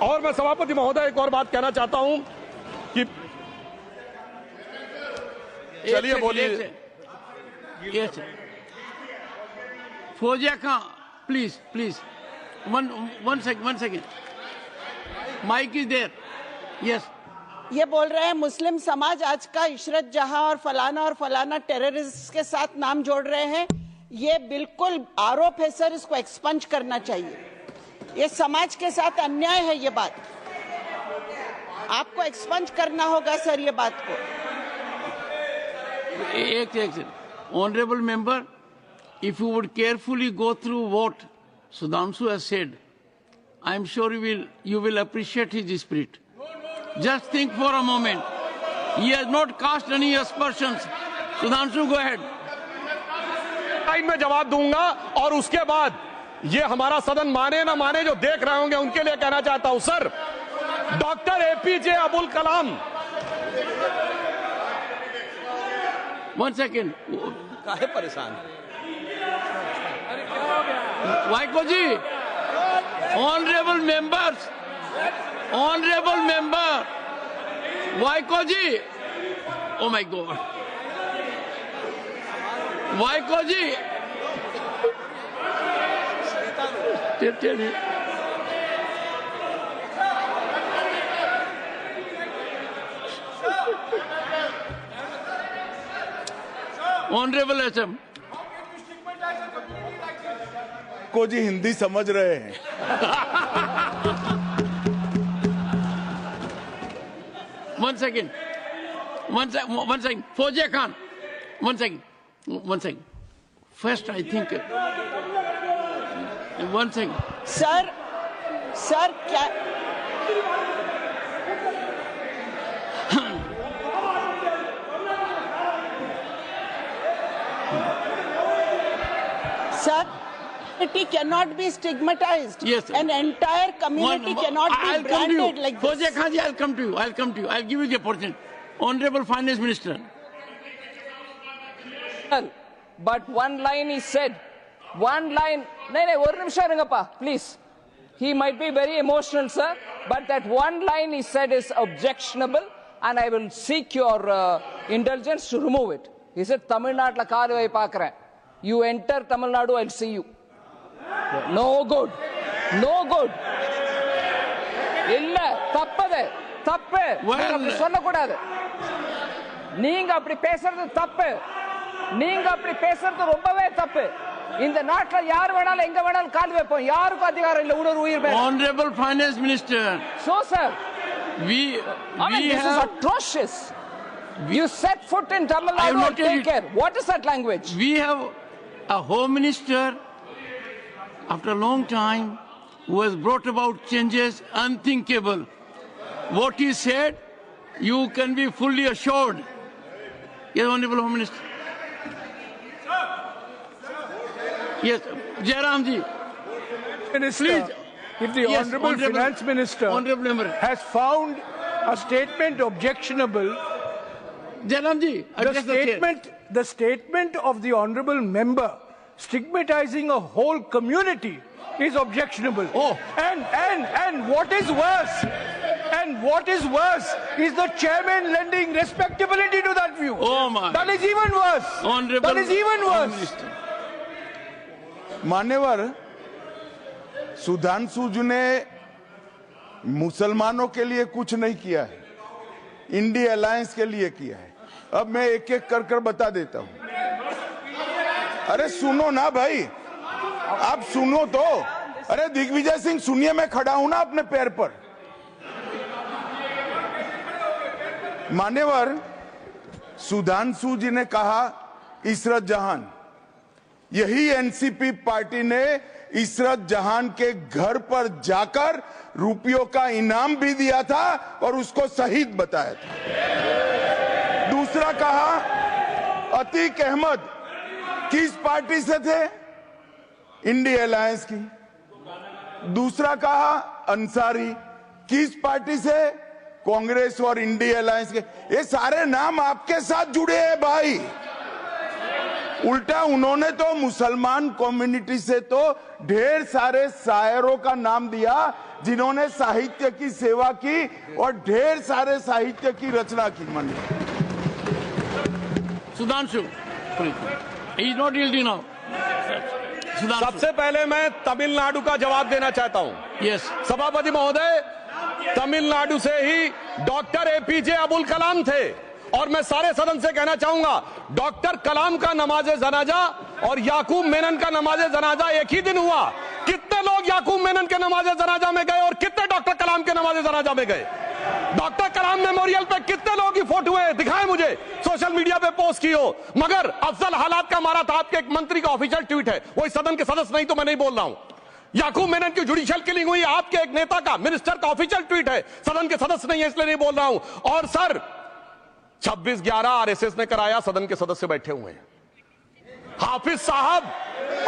और मैं सभापति महोदय एक और बात कहना चाहता हूं कि चलिए बोलिए। Fauzia Khan, please one second, mic is there. Yes, ये बोल रहे हैं मुस्लिम समाज आज का इशरत जहां और फलाना टेररिस्ट के साथ नाम जोड़ रहे हैं। ये बिल्कुल आरोप है सर, इसको एक्सपंज करना चाहिए। ये समाज के साथ अन्याय है। ये बात आपको एक्सपंज करना होगा सर, ये बात को। एक honourable member, if you would carefully go through what Sudhanshu has said, I am sure you will appreciate his spirit. Just think for a moment. He has not cast any aspersions. Sudhanshu, go ahead. Time में जवाब दूंगा और उसके बाद ये हमारा सदन माने ना माने जो देख रहे होंगे उनके लिए कहना चाहता हूं sir, doctor APJ Abdul Kalam. One second. काहे परेशान? Vaiko ji, honourable member, Vaiko ji, oh my God, Vaiko ji, honourable SM को जी हिंदी समझ रहे हैं। One second. Fauziya Khan, one second. First, I think. One second. Sir क्या sir, community cannot be stigmatized. Yes, an entire community cannot be branded like this. Fauziya Khan ji, I'll come to you. I'll give you the opportunity. Honorable Finance Minister. But one line is said. One line. No, one nimisham irungappa, please. He might be very emotional, sir, but that one line he said is objectionable, and I will seek your indulgence to remove it. He said, Tamil Nadu la kaaruvai paakren. You enter Tamil Nadu, I'll see you. No good. No good. இல்ல தப்பது தப்பு அப்படி சொல்லக்கூடாது. நீங்க அப்படி பேசுறது தப்பு. நீங்க அப்படி பேசுறது ரொம்பவே தப்பு. இந்த நாட்டுல யார் வேணாலும் எங்க வேணாலும் கால் வைப்போம். யாருக்கும் அதிகாரம் இல்ல ஒரு உயிர் மேல. Honorable Finance Minister. So sir, this is atrocious. You set foot in Tamil Nadu and take care. What is that language? We have a Home Minister after a long time who has brought about changes unthinkable. What he said, you can be fully assured. Yes, Honorable Home Minister. Yes, Jairam ji. Minister, please. If the Honorable Finance Minister has found a statement objectionable, Jairam ji, the statement of the Honorable Member stigmatizing a whole community is objectionable. Oh. And what is worse is the chairman lending respectability to that view. Oh my. That is even worse. Honorable that is even worse. मान्यवर, सुधांशु जी ने मुसलमानों के लिए कुछ नहीं किया है, India alliance के लिए किया है। अब मैं एक एक कर कर बता देता हूं। अरे सुनो ना भाई, आप सुनो तो। अरे दिग्विजय सिंह सुनिए, मैं खड़ा हूं ना अपने पैर पर। मान्यवर, सुधांशु जी ने कहा इशरत जहान, यही एनसीपी पार्टी ने इशरत जहान के घर पर जाकर रुपयों का इनाम भी दिया था और उसको शहीद बताया था। दूसरा कहा अतीक अहमद किस पार्टी से थे? इंडिया अलायंस की। दूसरा कहा अंसारी किस पार्टी से? कांग्रेस और इंडिया अलायंस के। ये सारे नाम आपके साथ जुड़े हैं भाई। उल्टा उन्होंने तो मुसलमान कम्युनिटी से तो ढेर सारे शायरों का नाम दिया जिन्होंने साहित्य की सेवा की और ढेर सारे साहित्य की रचना की। Sudhanshu, he's not yielding now. Sudhanshu. सबसे पहले मैं तमिलनाडु का जवाब देना चाहता हूं। Yes. सभापति महोदय, तमिलनाडु से ही डॉक्टर एपीजे अब्दुल कलाम थे और मैं सारे सदन से कहना चाहूंगा, डॉक्टर कलाम का नमाजे जनाजा और याकूब मेनन का नमाजे जनाजा एक ही दिन हुआ। कितने लोग याकूब मेनन के नमाजे जनाजा में गए और कितने डॉक्टर कलाम के नमाजे जनाजा में गए? डॉक्टर कलाम मेमोरियल पे कितने लोग की फोटो है? दिखाएं मुझे, सोशल मीडिया पे पोस्ट की हो। मगर अफजल हालात का मारा था, आपके एक मंत्री का ऑफिशियल ट्वीट है, वो इस सदन के सदस्य नहीं तो मैं नहीं बोल रहा हूं। याकूब मेनन की जुडिशियल किलिंग हुई, आपके एक नेता का, मिनिस्टर का ऑफिशियल ट्वीट है, सदन के सदस्य नहीं है इसलिए नहीं बोल रहा हूं। और सर 26/11 आरएसएस ने कराया, सदन के सदस्य बैठे हुए हैं। हाफिज साहब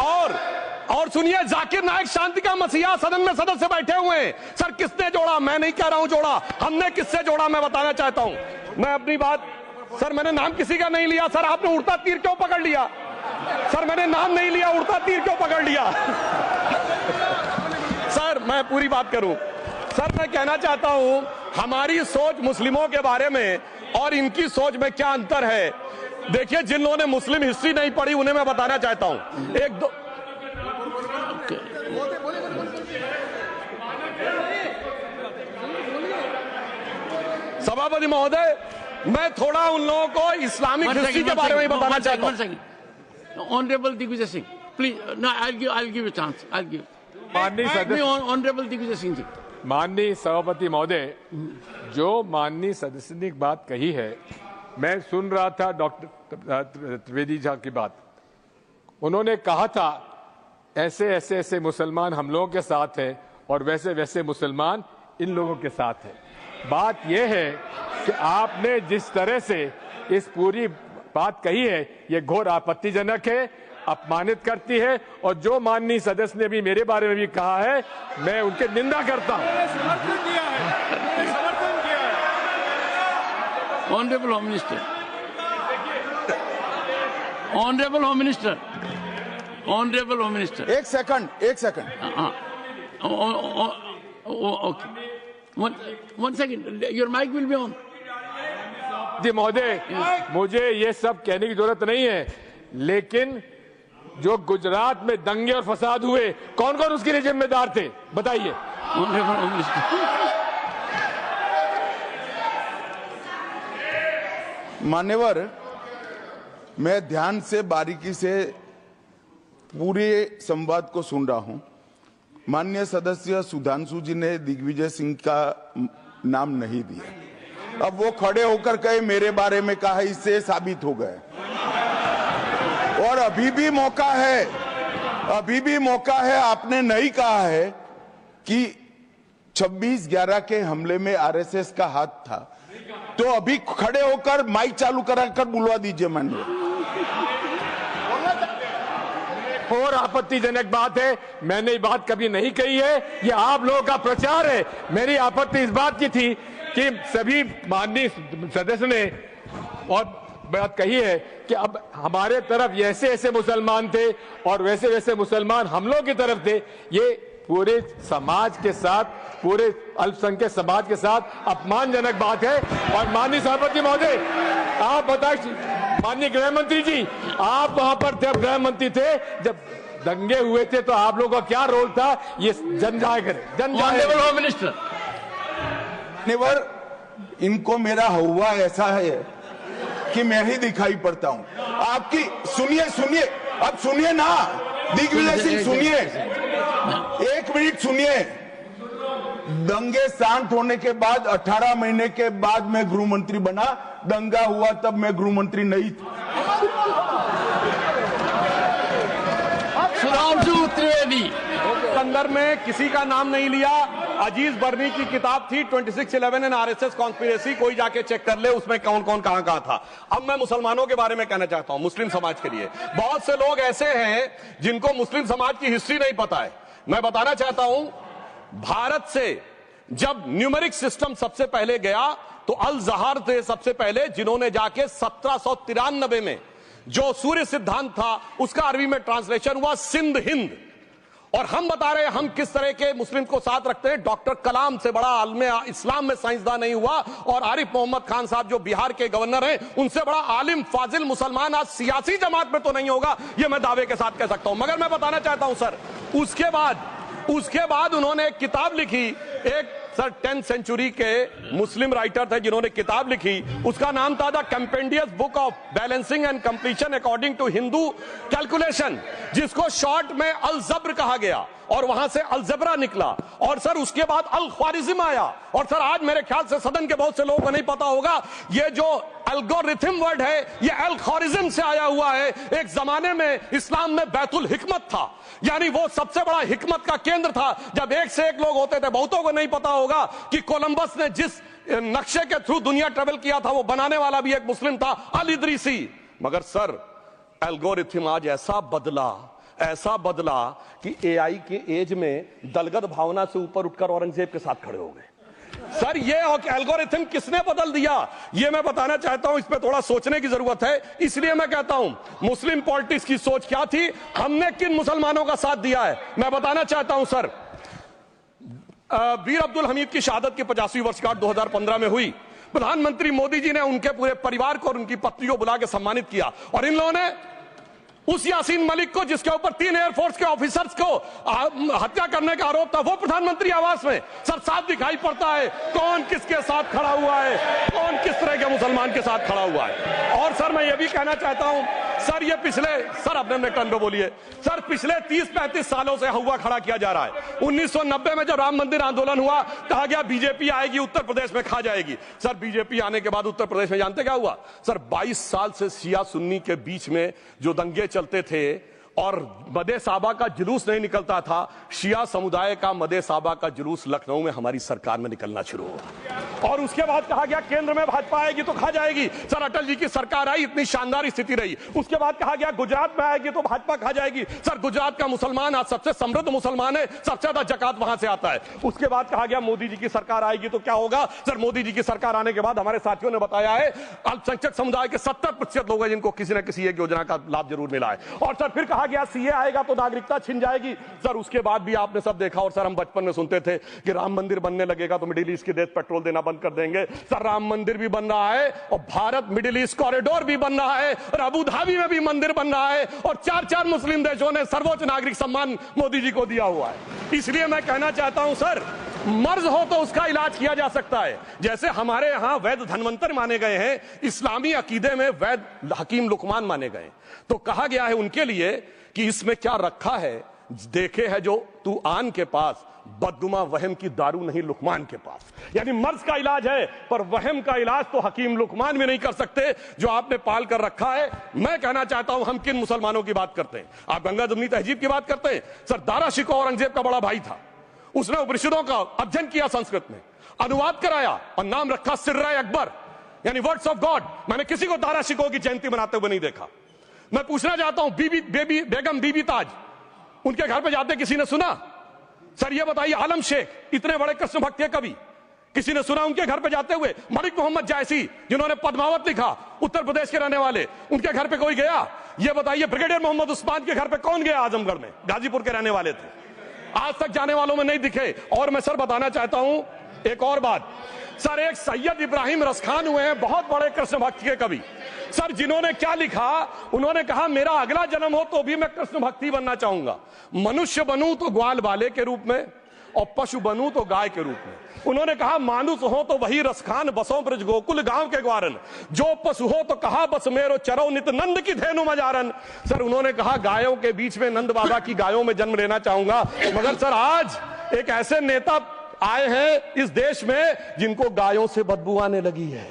और सुनिए, जाकिर नायक शांति का मसीहा सदन में सदस्य बैठे हुए हैं। सर किसने जोड़ा? मैं नहीं कह रहा हूं जोड़ा, हमने किससे जोड़ा मैं बताना चाहता हूं। मैं अपनी बात, सर मैंने नाम किसी का नहीं लिया। सर आपने उड़ता तीर क्यों पकड़ लिया? सर मैंने नाम नहीं लिया, उड़ता तीर क्यों पकड़ लिया? सर मैं पूरी बात करूं। सर मैं कहना चाहता हूं, हमारी सोच मुस्लिमों के बारे में और इनकी सोच में क्या अंतर है। देखिए, जिन लोगों ने मुस्लिम हिस्ट्री नहीं पढ़ी उन्हें मैं बताना चाहता हूं। एक दो सभापति महोदय, मैं थोड़ा उन लोगों को इस्लामिक हिस्ट्री के बारे में बताना चाहता हूं। Honourable Digvijaya Singh, please, no I'll give you chance. I'll give. Honourable Digvijaya Singh ji. माननीय सभापति महोदय, जो माननीय सदस्य ने एक बात कही है, मैं सुन रहा था डॉक्टर त्रिवेदी जी की बात। उन्होंने कहा था ऐसे ऐसे ऐसे मुसलमान हम लोगों के साथ हैं और वैसे वैसे मुसलमान इन लोगों के साथ हैं। बात यह है कि आपने जिस तरह से इस पूरी बात कही है, ये घोर आपत्तिजनक है, अपमानित करती है। और जो माननीय सदस्य ने भी मेरे बारे में भी कहा है, मैं उनकी निंदा करता हूं। Honourable home minister, honourable home minister, honourable home minister, एक सेकंड। Okay, one second, your mic will be on. जी महोदय, मुझे ये सब कहने की जरूरत नहीं है, लेकिन जो गुजरात में दंगे और फसाद हुए, कौन कौन उसके लिए जिम्मेदार थे बताइए। Honourable home minister. मान्यवर, मैं ध्यान से बारीकी से पूरे संवाद को सुन रहा हूं। माननीय सदस्य सुधांशु जी ने दिग्विजय सिंह का नाम नहीं दिया। अब वो खड़े होकर कहे मेरे बारे में कहा, इससे साबित हो गए। और अभी भी मौका है, आपने नहीं कहा है कि 26/11 के हमले में आरएसएस का हाथ था, तो अभी खड़े होकर माइक चालू कराकर बुलवा दीजिए। माननीय, और आपत्तिजनक बात है, मैंने ये बात कभी नहीं कही है, ये आप लोगों का प्रचार है। मेरी आपत्ति इस बात की थी कि सभी माननीय सदस्य ने और बात कही है कि अब हमारे तरफ ऐसे ऐसे मुसलमान थे और वैसे वैसे मुसलमान हम लोग की तरफ थे। ये पूरे समाज के साथ, पूरे अल्पसंख्यक समाज के साथ अपमानजनक बात है। और माननीय सभापति महोदय, आप बताइए, माननीय गृह मंत्री जी, आप वहां पर थे, गृह मंत्री थे जब दंगे हुए थे, तो आप लोगों का क्या रोल था, ये जन जाए करे। Honourable home minister. इनको मेरा हुआ ऐसा है कि मैं ही दिखाई पड़ता हूं। आपकी सुनिए, अब सुनिए ना दिग्विजय सिंह, सुनिए, 1 मिनट सुनिए। दंगे शांत होने के बाद 18 महीने के बाद मैं गृह मंत्री बना। दंगा हुआ तब मैं गृह मंत्री नहीं था। सुधांशु त्रिवेदी। संदर्भ में किसी का नाम नहीं लिया। अजीज बर्नी की किताब थी 2611 एंड आरएसएस कॉन्स्पिरेसी, कोई जाके चेक कर ले उसमें कौन कौन कहां कहां था। अब मैं मुसलमानों के बारे में कहना चाहता हूं, मुस्लिम समाज के लिए। बहुत से लोग ऐसे हैं जिनको मुस्लिम समाज की हिस्ट्री नहीं पता है। मैं बताना चाहता हूं, भारत से जब न्यूमेरिक सिस्टम सबसे पहले गया तो अल जहार थे सबसे पहले, जिन्होंने जाके 1793 में जो सूर्य सिद्धांत था उसका अरबी में ट्रांसलेशन हुआ सिंध हिंद। और हम बता रहे हैं हम किस तरह के मुस्लिम को साथ रखते हैं। डॉक्टर कलाम से बड़ा आलिम इस्लाम में साइंसदान नहीं हुआ, और आरिफ मोहम्मद खान साहब जो बिहार के गवर्नर हैं, उनसे बड़ा आलिम फाजिल मुसलमान आज सियासी जमात में तो नहीं होगा, ये मैं दावे के साथ कह सकता हूं। मगर मैं बताना चाहता हूं सर, उसके बाद उन्होंने एक किताब लिखी, एक सर 10th सेंचुरी के मुस्लिम राइटर थे जिन्होंने किताब लिखी, उसका नाम था the compendious book of balancing and completion according to Hindu calculation, जिसको शॉर्ट में अल जब्र कहा गया, और वहां से अलजबरा निकला। और सर उसके बाद अल ख्वारिज्म आया। और सर आज मेरे ख्याल से सदन के बहुत से लोगों को नहीं पता होगा, ये जो एल्गोरिथम वर्ड है ये अल ख्वारिज्म से आया हुआ है। एक जमाने में इस्लाम में बैतुल हिकमत था, यानी वो सबसे बड़ा हिकमत का केंद्र था, जब एक से एक लोग होते थे। बहुतों को नहीं पता होगा कि कोलंबस ने जिस नक्शे के थ्रू दुनिया ट्रेवल किया था वो बनाने वाला भी एक मुस्लिम था, अल इदरीसी। मगर सर एल्गोरिथम आज ऐसा बदला कि एआई के एज में दलगत भावना से ऊपर उठकर औरंगजेब के साथ खड़े हो गए। सर ये एल्गोरिथम किसने बदल दिया, ये मैं बताना चाहता हूं। इस पे थोड़ा सोचने की जरूरत है। इसलिए मैं कहता हूं मुस्लिम पॉलिटिक्स की सोच क्या थी, हमने किन मुसलमानों का साथ दिया है, मैं बताना चाहता हूं सर। वीर अब्दुल हमीद की शहादत की 50वीं वर्षगांठ 2015 में हुई। प्रधानमंत्री मोदी जी ने उनके पूरे परिवार को और उनकी पत्नी को बुला के सम्मानित किया, और इन लोगों ने उस यासीन मलिक को, जिसके ऊपर 3 एयरफोर्स के ऑफिसर्स को हत्या करने का आरोप था, वो प्रधानमंत्री आवास में सर साफ दिखाई पड़ता है कौन किसके साथ खड़ा हुआ है, कौन किस तरह के मुसलमान के साथ खड़ा हुआ है। और सर मैं ये भी कहना चाहता हूं सर, ये सर अपने टर्न पे बोलिए सर, पिछले 30-35 सालों से हुआ खड़ा किया जा रहा है। 1990 में जब राम मंदिर आंदोलन हुआ, कहा गया बीजेपी आएगी उत्तर प्रदेश में खा जाएगी। सर बीजेपी आने के बाद उत्तर प्रदेश में जानते क्या हुआ सर, 22 साल से शिया सुन्नी के बीच में जो दंगे चलते थे और मदे साहबा का जुलूस नहीं निकलता था, शिया समुदाय का मदे साहबा का जुलूस लखनऊ में हमारी सरकार में निकलना शुरू हुआ। और उसके बाद कहा गया केंद्र में भाजपा आएगी तो खा जाएगी। सर अटल जी की सरकार आई, इतनी शानदार स्थिति रही। उसके बाद कहा गया गुजरात में आएगी तो भाजपा खा जाएगी। सर गुजरात का मुसलमान आज सबसे समृद्ध मुसलमान है, सबसे ज्यादा जकात वहां से आता है। उसके बाद कहा गया मोदी जी की सरकार आएगी तो क्या होगा। सर मोदी जी की सरकार आने के बाद हमारे साथियों ने बताया है अल्पसंख्यक समुदाय के 70% लोग हैं जिनको किसी न किसी एक योजना का लाभ जरूर मिला है। और सर फिर कहा गया सीए आएगा तो नागरिकता छिन जाएगी। सर उसके बाद भी आपने सब देखा, और सर हम बचपन में सुनते थे कि राम मंदिर बनने लगेगा तो मिडिल ईस्ट के देश पेट्रोल देना बंद कर देंगे। सर राम मंदिर भी बन रहा है, और भारत मिडिल ईस्ट कॉरिडोर भी बन रहा है, और अबू धाबी में भी मंदिर बन रहा है, और 4 मुस्लिम देशों ने सर्वोच्च नागरिक सम्मान मोदी जी को दिया हुआ है। इसलिए मैं कहना चाहता हूं सर, मर्ज हो तो उसका इलाज किया जा सकता है। जैसे हमारे यहां वैद धन्वंतर माने गए हैं, इस्लामी अकीदे में वैद हकीम लुकमान माने गए, तो कहा गया है उनके लिए कि इसमें क्या रखा है, देखे है जो तू आन के पास, बदगुमा वहम की दारू नहीं लुकमान के पास। यानी मर्ज का इलाज है, पर वहम का इलाज तो हकीम लुकमान भी नहीं कर सकते जो आपने पाल कर रखा है। मैं कहना चाहता हूं हम किन मुसलमानों की बात करते हैं। आप गंगा जमुनी तहजीब की बात करते हैं। सर दारा शिकोह औरंगजेब का बड़ा भाई था, उसने उपनिषदों का अध्ययन किया, संस्कृत में अनुवाद कराया और नाम रखा सिर्रा अकबर, यानी वर्ड्स ऑफ गॉड। मैंने किसी को दारा शिकोह की जयंती मनाते हुए नहीं देखा। मैं पूछना चाहता हूं बेगम बीबी ताज, उनके घर पे जाते किसी ने सुना। सर ये बताइए, आलम शेख इतने बड़े कृष्ण भक्त के कवि, किसी ने सुना उनके घर पे जाते हुए। मलिक मोहम्मद जायसी जिन्होंने पद्मावत लिखा, उत्तर प्रदेश के रहने वाले, उनके घर पे कोई गया? ये बताइए ब्रिगेडियर मोहम्मद उस्मान के घर पे कौन गया? आजमगढ़ में, गाजीपुर के रहने वाले थे, आज तक जाने वालों में नहीं दिखे। और मैं सर बताना चाहता हूं एक और बात, सर एक सैयद इब्राहिम रसखान हुए हैं, बहुत बड़े कृष्ण भक्त के कवि। सर जिन्होंने क्या लिखा, उन्होंने कहा मेरा अगला जन्म हो तो भी मैं कृष्ण भक्ति बनना चाहूंगा, मनुष्य बनूं तो ग्वाल बाले के रूप में, और पशु बनूं तो गाय के रूप में। उन्होंने कहा मानुष हो तो वही रसखान, बसों ब्रज गोकुल गांव के ग्वारन, जो पशु हो तो कहा बस मेरो चरो नित नंद की धेनु मजारन। सर उन्होंने कहा गायों के बीच में नंद बाबा की गायों में जन्म लेना चाहूंगा। मगर सर आज एक ऐसे नेता आए हैं इस देश में जिनको गायों से बदबू आने लगी है,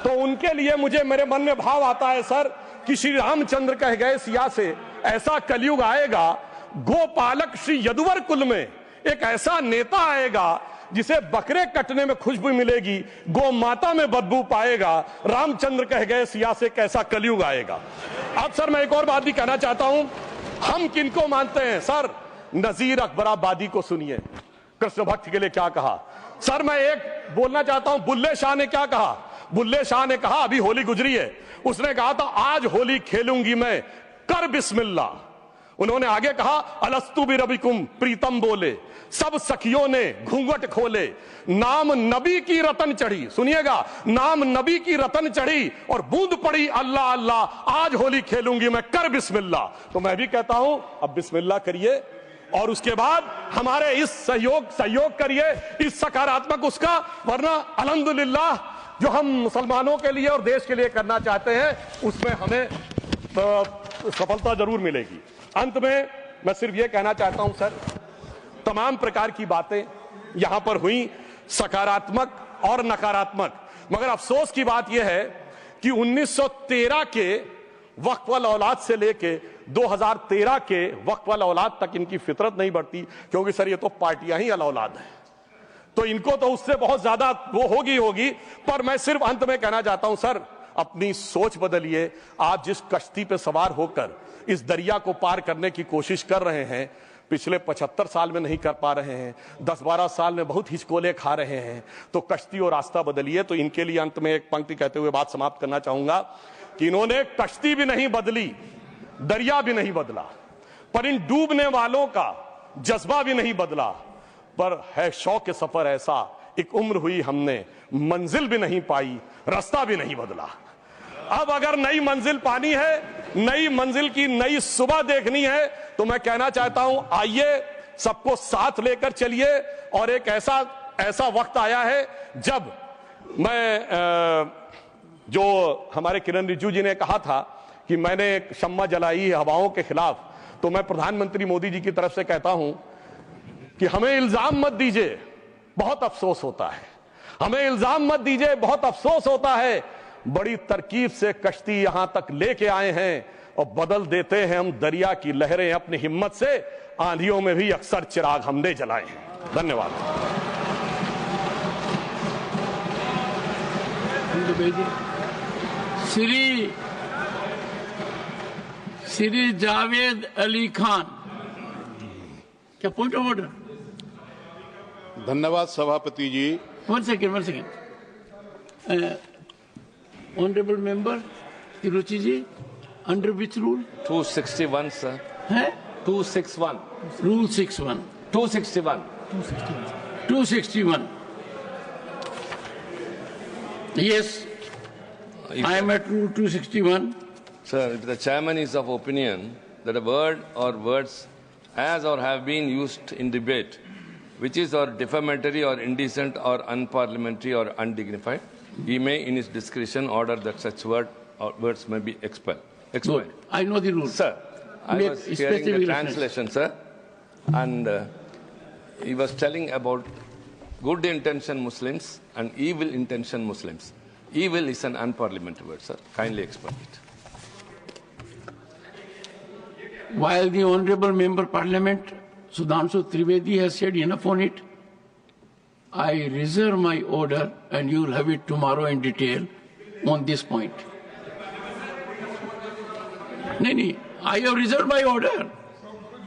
तो उनके लिए मुझे मेरे मन में भाव आता है सर कि श्री रामचंद्र कह गए सिया से, ऐसा कलयुग आएगा गोपालक श्री यदुवर कुल में एक ऐसा नेता आएगा जिसे बकरे कटने में खुशबू मिलेगी, गौ माता में बदबू पाएगा, रामचंद्र कह गए सिया से कैसा कलयुग आएगा। अब सर मैं एक और बात भी कहना चाहता हूं, हम किनको मानते हैं सर? नजीर अकबराबादी को सुनिए, कृष्ण भक्त के लिए क्या कहा। सर मैं एक बोलना चाहता हूं, बुल्ले शाह ने क्या कहा? बुल्ले शाह ने कहा, अभी होली गुजरी है, उसने कहा था आज होली खेलूंगी मैं, कर बिस्मिल्लाह। उन्होंने आगे कहा, अलस्तु भी रबिकुम प्रीतम बोले, सब सखियों ने घूंघट खोले, नाम नबी की रतन चढ़ी, सुनिएगा, नाम नबी की रतन चढ़ी और बूंद पड़ी अल्लाह अल्लाह, आज होली खेलूंगी मैं, कर बिस्मिल्लाह। तो मैं भी कहता हूं अब बिस्मिल्लाह करिए और उसके बाद हमारे इस सहयोग करिए, इस सकारात्मक उसका, वरना अल्हम्दुलिल्लाह जो हम मुसलमानों के लिए और देश के लिए करना चाहते हैं उसमें हमें सफलता जरूर मिलेगी। अंत में मैं सिर्फ यह कहना चाहता हूं सर, तमाम प्रकार की बातें यहां पर हुई, सकारात्मक और नकारात्मक, मगर अफसोस की बात यह है कि 1913 के वक्फ वाल औलाद से लेके 2013 के वक्फ वाल औलाद तक इनकी फितरत नहीं बढ़ती, क्योंकि सर ये तो पार्टियां ही अल औलाद हैं, तो इनको तो उससे बहुत ज्यादा वो होगी। पर मैं सिर्फ अंत में कहना चाहता हूं सर, अपनी सोच बदलिए। आप जिस कश्ती पे सवार होकर इस दरिया को पार करने की कोशिश कर रहे हैं, पिछले 75 साल में नहीं कर पा रहे हैं, 10-12 साल में बहुत हिचकोले खा रहे हैं, तो कश्ती और रास्ता बदलिए। तो इनके लिए अंत में एक पंक्ति कहते हुए बात समाप्त करना चाहूंगा कि इन्होंने कश्ती भी नहीं बदली, दरिया भी नहीं बदला, पर इन डूबने वालों का जज्बा भी नहीं बदला, पर है शौक सफर ऐसा, एक उम्र हुई हमने, मंजिल भी नहीं पाई, रास्ता भी नहीं बदला। अब अगर नई मंजिल पानी है, नई मंजिल की नई सुबह देखनी है, तो मैं कहना चाहता हूं आइए सबको साथ लेकर चलिए। और एक ऐसा वक्त आया है जब मैं जो हमारे किरण रिजिजू जी ने कहा था कि मैंने एक शम्मा जलाई हवाओं के खिलाफ, तो मैं प्रधानमंत्री मोदी जी की तरफ से कहता हूं कि हमें इल्जाम मत दीजिए, बहुत अफसोस होता है, हमें इल्जाम मत दीजिए, बहुत अफसोस होता है। बड़ी तरकीब से कश्ती यहां तक लेके आए हैं और बदल देते हैं हम दरिया की लहरें अपनी हिम्मत से, आंधियों में भी अक्सर चिराग हमने जलाए हैं। धन्यवाद। श्री जावेद अली खान, क्या पॉइंट ऑफ ऑर्डर? धन्यवाद सभापति जी। One second honourable member Tiruchi ji, under which rule? 261 sir है 261 rule 61 261 yes, I am at rule 261. Sir, if the chairman is of opinion that a word or words as or have been used in debate which is or defamatory or indecent or unparliamentary or undignified, he may in his discretion order that such word or words may be expelled. Good. I know the rules. Sir, I was hearing the translation, sir, and he was telling about good intention Muslims and evil intention Muslims. Evil is an unparliamentary word, sir. Kindly explain it. While the Honorable Member Parliament Sudhanshu Trivedi has said enough on it, I reserve my order and you will have it tomorrow in detail on this point. No, I have reserved my order.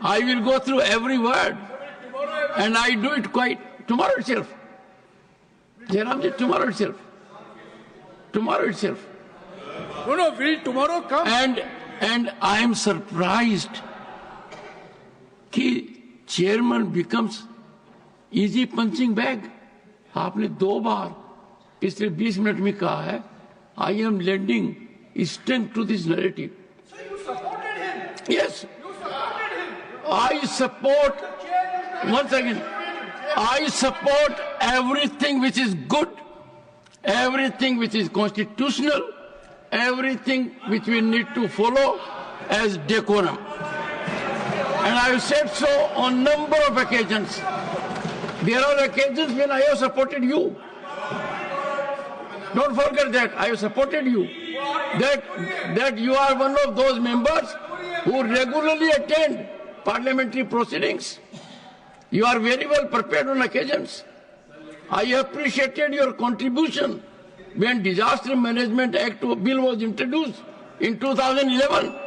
I will go through every word and I do it quite tomorrow itself. Jairamji, tomorrow itself. Tomorrow itself. No, will tomorrow come? And I am surprised कि chairman becomes easy punching bag. आपने 2 बार पिछले 20 minute में कहा है, I am lending strength to this narrative. So you supported him? Yes. You supported him? I support, once again, I support everything which is good, everything which is constitutional, everything which we need to follow as decorum. And I have said so on number of occasions. There are occasions when I have supported you. Don't forget that I have supported you. That you are one of those members who regularly attend parliamentary proceedings. You are very well prepared on occasions. I appreciated your contribution when Disaster Management Act bill was introduced in 2011.